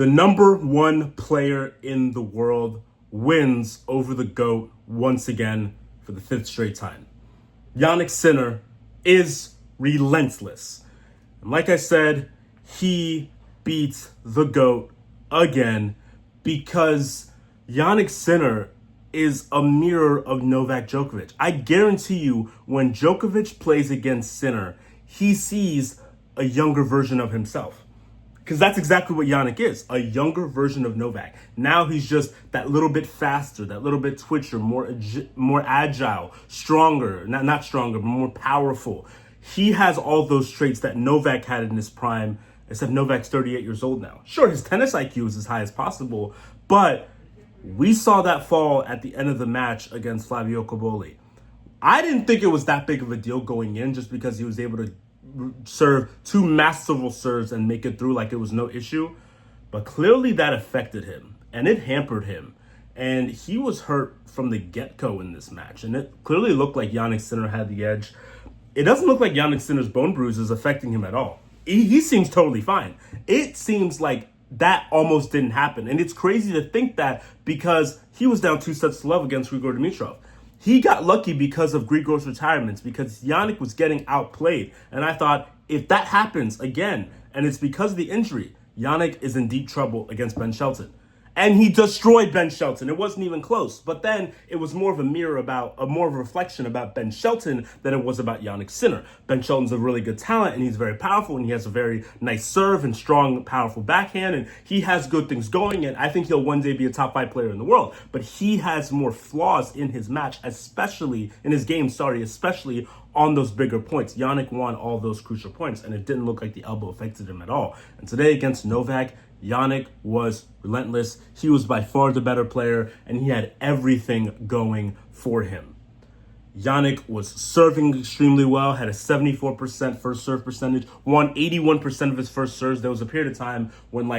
The number one player in the world wins over the GOAT once again for the fifth straight time. Jannik Sinner is relentless. And like I said, he beats the GOAT again because Jannik Sinner is a mirror of Novak Djokovic. I guarantee you, when Djokovic plays against Sinner, he sees a younger version of himself. Because that's exactly what Jannik is, a younger version of Novak. Now he's just that little bit faster, that little bit twitcher, more agile, stronger, not stronger, but more powerful. He has all those traits that Novak had in his prime, except Novak's 38 years old now. Sure, his tennis IQ is as high as possible, but we saw that fall at the end of the match against Flavio Cobolli. I didn't think it was that big of a deal going in just because he was able to serve two masterful serves and make it through like it was no issue. But clearly that affected him and it hampered him. And he was hurt from the get-go in this match. And it clearly looked like Jannik Sinner had the edge. It doesn't look like Jannik Sinner's bone bruise is affecting him at all. He seems totally fine. It seems like that almost didn't happen. And it's crazy to think that because he was down 2-0 against Grigor Dimitrov. He got lucky because of Grigor's retirements, because Jannik was getting outplayed. And I thought, if that happens again, and it's because of the injury, Jannik is in deep trouble against Ben Shelton. And he destroyed Ben Shelton. It wasn't even close. But then it was more of a more of a reflection about Ben Shelton than it was about Jannik Sinner. Ben Shelton's a really good talent, and he's very powerful, and he has a very nice serve and strong, powerful backhand, and he has good things going, and I think he'll one day be a top 5 player in the world. But he has more flaws in his match, especially on those bigger points. Jannik won all those crucial points, and it didn't look like the elbow affected him at all. And today against Novak, Jannik was relentless. He was by far the better player, and he had everything going for him. Jannik was serving extremely well, had a 74% first serve percentage, won 81% of his first serves. There was a period of time when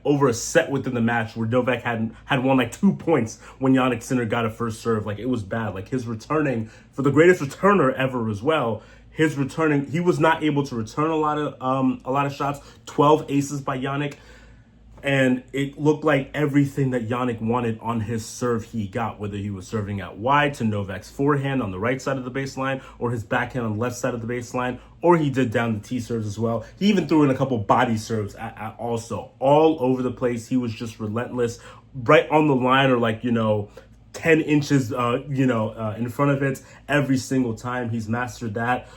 over a set within the match where Novak had won 2 points when Jannik Sinner got a first serve. It was bad. His returning, for the greatest returner ever as well, he was not able to return a lot of shots. 12 aces by Jannik. And it looked like everything that Jannik wanted on his serve he got, whether he was serving out wide to Novak's forehand on the right side of the baseline, or his backhand on the left side of the baseline, or he did down the T serves as well. He even threw in a couple body serves also. All over the place. He was just relentless, right on the line, or 10 inches, in front of it every single time. He's mastered that.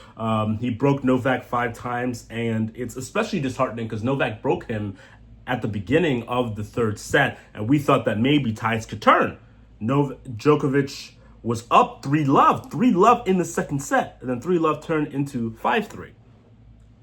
He broke Novak 5 times, and it's especially disheartening because Novak broke him at the beginning of the third set, and we thought that maybe tides could turn. Djokovic was up 3-love in the second set, and then 3-love turned into 5-3.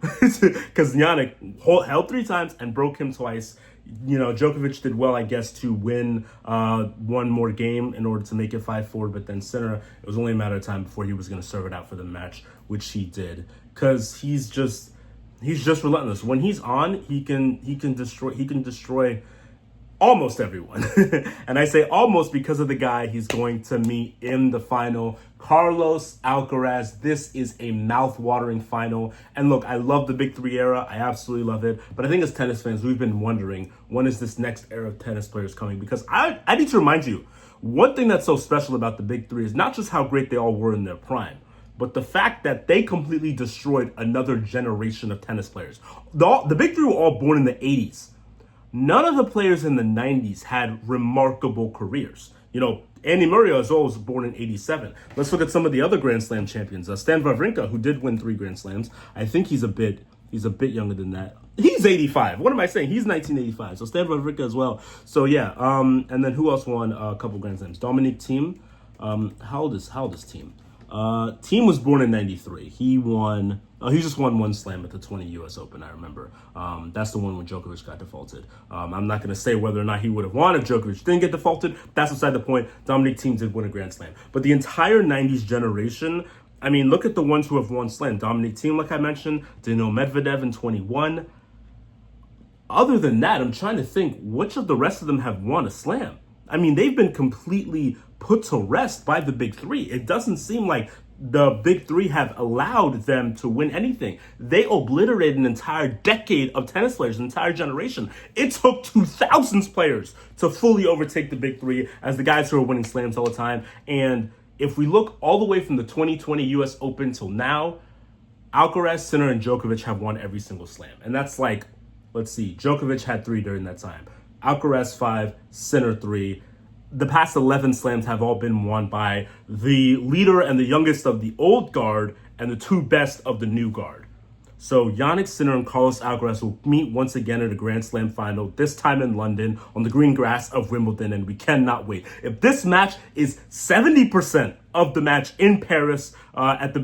Because Jannik held 3 times and broke him twice. Djokovic did well, I guess, to win one more game in order to make it 5-4, but then Sinner, it was only a matter of time before he was going to serve it out for the match, which he did. Because he's just relentless. When he's on, he can destroy almost everyone. And I say almost because of the guy he's going to meet in the final, Carlos Alcaraz. This is a mouth-watering final. And look, I love the Big Three era. I absolutely love it. But I think as tennis fans, we've been wondering, when is this next era of tennis players coming? Because I need to remind you, one thing that's so special about the Big Three is not just how great they all were in their prime, but the fact that they completely destroyed another generation of tennis players. The Big Three were all born in the 80s. None of the players in the 90s had remarkable careers. Andy Murray as well was born in 87. Let's look at some of the other Grand Slam champions. Stan Wawrinka, who did win 3 Grand Slams. I think he's a bit younger than that. He's 85. What am I saying? He's 1985. So Stan Wawrinka as well. So yeah. And then who else won a couple Grand Slams? Dominic Thiem. How old is Thiem? Thiem was born in 93. He just won 1 slam at the 20 US Open, I remember. That's the one when Djokovic got defaulted. I'm not going to say whether or not he would have won if Djokovic didn't get defaulted. That's beside the point. Dominic Thiem did win a Grand Slam. But the entire 90s generation, look at the ones who have won slam. Dominic Thiem, like I mentioned, Daniil Medvedev in 21. Other than that, I'm trying to think which of the rest of them have won a slam. They've been completely put to rest by the Big Three. It doesn't seem like the big three have allowed them to win anything. They obliterated an entire decade of tennis players, an entire generation. It took 2000s players to fully overtake the big three as the guys who are winning slams all the time. And if we look all the way from the 2020 US Open till now, Alcaraz, Sinner, and Djokovic have won every single slam. And that's like, let's see, Djokovic had 3 during that time. Alcaraz 5, Sinner 3. The past 11 slams have all been won by the leader and the youngest of the old guard and the 2 best of the new guard. So Jannik Sinner and Carlos Alcaraz will meet once again at a Grand Slam final, this time in London on the green grass of Wimbledon, and we cannot wait. If this match is 70% of the match in Paris at the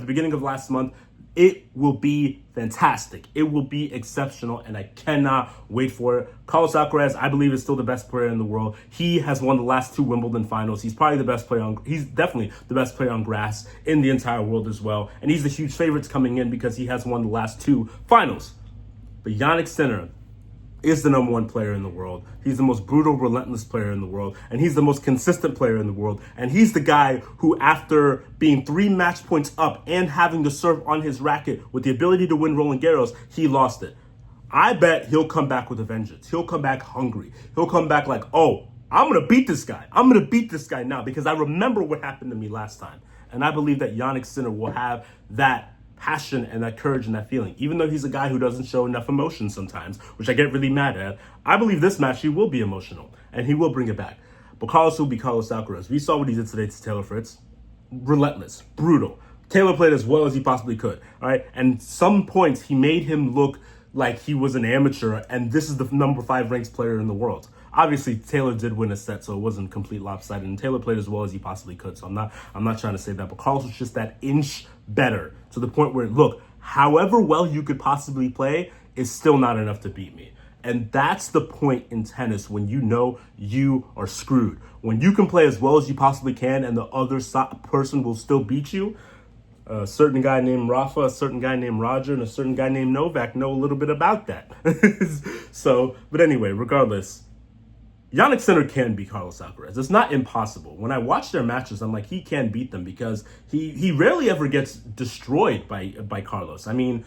beginning of last month, it will be fantastic. It will be exceptional, and I cannot wait for it. Carlos Alcaraz, I believe, is still the best player in the world. He has won the last 2 Wimbledon finals. He's probably the best player he's definitely the best player on grass in the entire world as well. And he's the huge favorites coming in because he has won the last 2 finals. But Jannik Sinner is the #1 player in the world. He's the most brutal, relentless player in the world, and he's the most consistent player in the world. And he's the guy who, after being 3 match points up and having to serve on his racket with the ability to win Roland Garros, he lost it. I bet he'll come back with a vengeance. He'll come back hungry. He'll come back like, oh, I'm going to beat this guy. I'm going to beat this guy now because I remember what happened to me last time. And I believe that Jannik Sinner will have that passion and that courage and that feeling. Even though he's a guy who doesn't show enough emotion sometimes, which I get really mad at, I believe this match he will be emotional and he will bring it back. But Carlos will be Carlos Alcaraz. We saw what he did today to Taylor Fritz. Relentless, brutal. Taylor played as well as he possibly could. All right, and some points he made him look like he was an amateur, and this is the number 5 ranked player in the world. Obviously, Taylor did win a set, so it wasn't complete lopsided, and Taylor played as well as he possibly could. So I'm not trying to say that, but Carlos was just that inch better to the point where, look, however well you could possibly play is still not enough to beat me. And that's the point in tennis when you know you are screwed. When you can play as well as you possibly can and the other person will still beat you. A certain guy named Rafa, a certain guy named Roger, and a certain guy named Novak know a little bit about that. So, but anyway, regardless, Jannik Sinner can beat Carlos Alcaraz. It's not impossible. When I watch their matches, I'm like, he can beat them because he rarely ever gets destroyed by Carlos. I mean,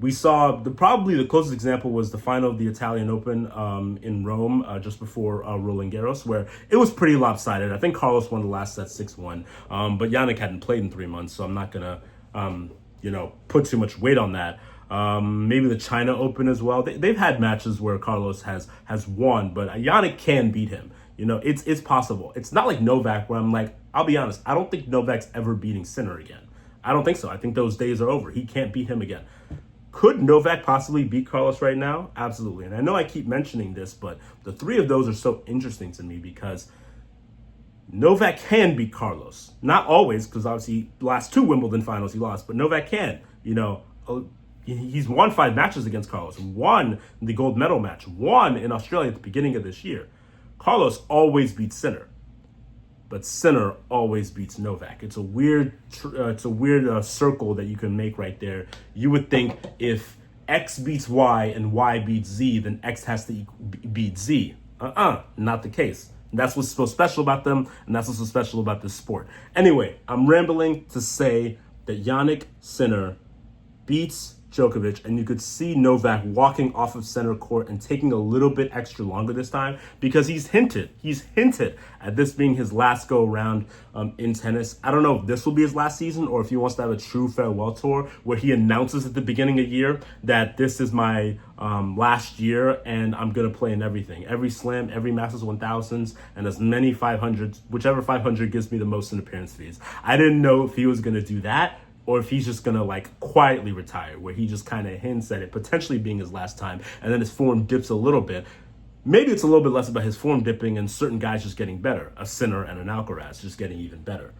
we saw probably the closest example was the final of the Italian Open in Rome just before Roland Garros, where it was pretty lopsided. I think Carlos won the last set 6-1, but Jannik hadn't played in 3 months, so I'm not gonna put too much weight on that. Maybe the China Open as well. They've had matches where Carlos has won, but Jannik can beat him. It's possible. It's not like Novak, where I'm like, I'll be honest, I don't think Novak's ever beating Sinner again. I don't think so. I think those days are over. He can't beat him again. Could Novak possibly beat Carlos right now? Absolutely. And I know I keep mentioning this, but the 3 of those are so interesting to me because Novak can beat Carlos. Not always, because obviously the last 2 Wimbledon finals he lost, but Novak can. He's won 5 matches against Carlos, won the gold medal match, won in Australia at the beginning of this year. Carlos always beats Sinner, but Sinner always beats Novak. It's a weird circle that you can make right there. You would think if X beats Y and Y beats Z, then X has to beat Z. Not the case. That's what's so special about them, and that's what's so special about this sport. Anyway, I'm rambling to say that Jannik Sinner beats Djokovic, and you could see Novak walking off of center court and taking a little bit extra longer this time because he's hinted at this being his last go around in tennis. I don't know if this will be his last season or if he wants to have a true farewell tour where he announces at the beginning of the year that this is my last year and I'm going to play in everything. Every slam, every Masters 1000s, and as many 500s, whichever 500 gives me the most in appearance fees. I didn't know if he was going to do that or if he's just going to quietly retire, where he just kind of hints at it potentially being his last time, and then his form dips a little bit. Maybe it's a little bit less about his form dipping and certain guys just getting better, a Sinner and an Alcaraz just getting even better.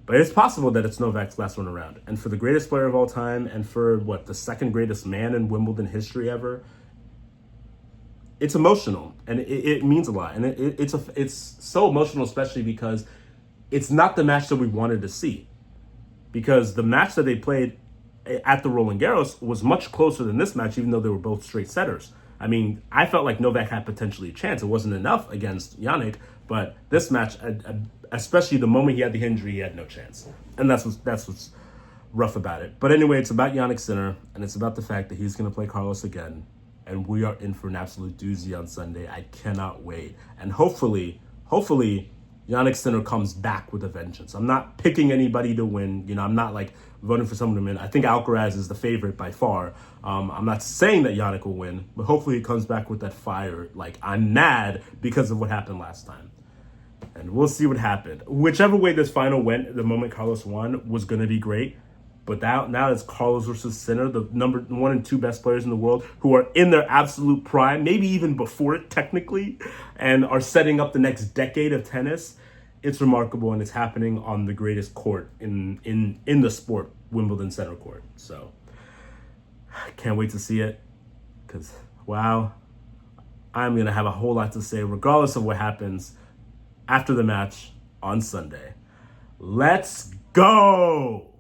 But it's possible that it's Novak's last one around. And for the greatest player of all time, and for the second greatest man in Wimbledon history ever, it's emotional, and it means a lot. And it's so emotional, especially because it's not the match that we wanted to see. Because the match that they played at the Roland Garros was much closer than this match, even though they were both straight setters. I mean, I felt like Novak had potentially a chance. It wasn't enough against Jannik, but this match, especially the moment he had the injury, he had no chance. And that's what's rough about it. But anyway, it's about Jannik Sinner, and it's about the fact that he's going to play Carlos again. And we are in for an absolute doozy on Sunday. I cannot wait. And hopefully, Jannik Sinner comes back with a vengeance. I'm not picking anybody to win. You know, I'm not like voting for someone to win. I think Alcaraz is the favorite by far. I'm not saying that Jannik will win, but hopefully he comes back with that fire. Like, I'm mad because of what happened last time. And we'll see what happened. Whichever way this final went, the moment Carlos won was going to be great. But now it's Carlos versus Sinner, the number 1 and 2 best players in the world, who are in their absolute prime, maybe even before it technically, and are setting up the next decade of tennis. It's remarkable, and it's happening on the greatest court in the sport, Wimbledon Center Court. So I can't wait to see it, because, wow, I'm going to have a whole lot to say regardless of what happens after the match on Sunday. Let's go!